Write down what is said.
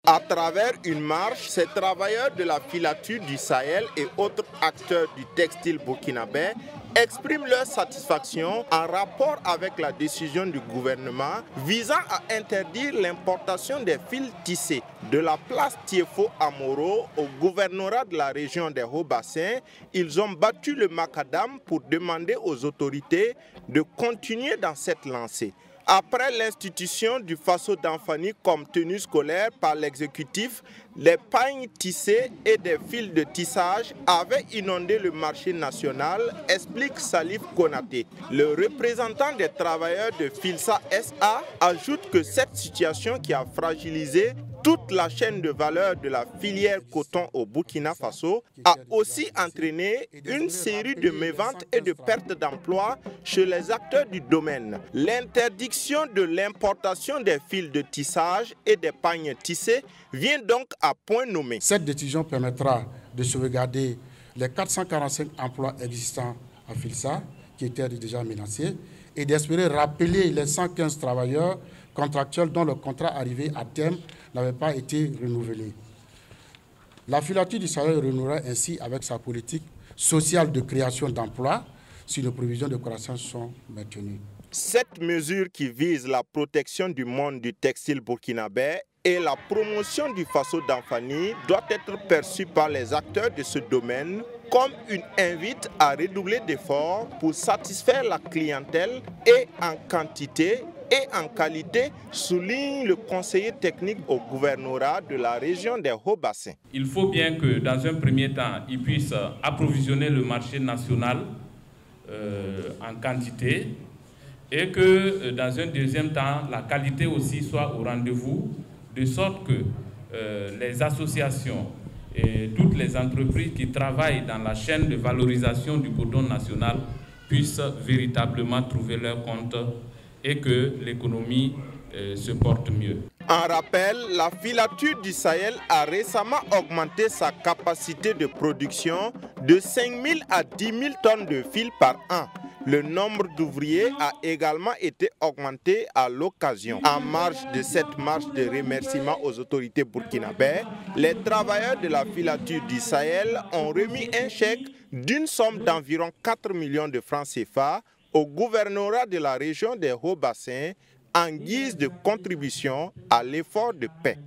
À travers une marche, ces travailleurs de la filature du Sahel et autres acteurs du textile burkinabé expriment leur satisfaction en rapport avec la décision du gouvernement visant à interdire l'importation des fils tissés de la place Tiefo à Moro au gouvernorat de la région des Hauts-Bassins. Ils ont battu le macadam pour demander aux autorités de continuer dans cette lancée. Après l'institution du Faso d'Anfani comme tenue scolaire par l'exécutif, les pagnes tissées et des fils de tissage avaient inondé le marché national, explique Salif Konaté. Le représentant des travailleurs de Filsa SA ajoute que cette situation qui a fragilisé toute la chaîne de valeur de la filière coton au Burkina Faso a aussi entraîné une série de méventes et de pertes d'emplois chez les acteurs du domaine. L'interdiction de l'importation des fils de tissage et des pagnes tissées vient donc à point nommé. Cette décision permettra de sauvegarder les 445 emplois existants à Filsa, qui étaient déjà menacés, et d'espérer rappeler les 115 travailleurs contractuels dont le contrat arrivé à terme n'avait pas été renouvelé. La filature du Sahel renouera ainsi avec sa politique sociale de création d'emplois si nos prévisions de croissance sont maintenues. Cette mesure qui vise la protection du monde du textile burkinabé et la promotion du Faso d'Anfani doit être perçue par les acteurs de ce domaine comme une invite à redoubler d'efforts pour satisfaire la clientèle et en quantité et en qualité, souligne le conseiller technique au gouvernorat de la région des Hauts-Bassins. Il faut bien que dans un premier temps, ils puissent approvisionner le marché national en quantité et que dans un deuxième temps, la qualité aussi soit au rendez-vous, de sorte que les associations et toutes les entreprises qui travaillent dans la chaîne de valorisation du coton national puissent véritablement trouver leur compte et que l'économie se porte mieux. En rappel, la filature du Sahel a récemment augmenté sa capacité de production de 5 000 à 10 000 tonnes de fil par an. Le nombre d'ouvriers a également été augmenté à l'occasion. En marge de cette marche de remerciement aux autorités burkinabées, les travailleurs de la filature du Sahel ont remis un chèque d'une somme d'environ 4 millions de francs CFA au gouvernorat de la région des Hauts-Bassins en guise de contribution à l'effort de paix.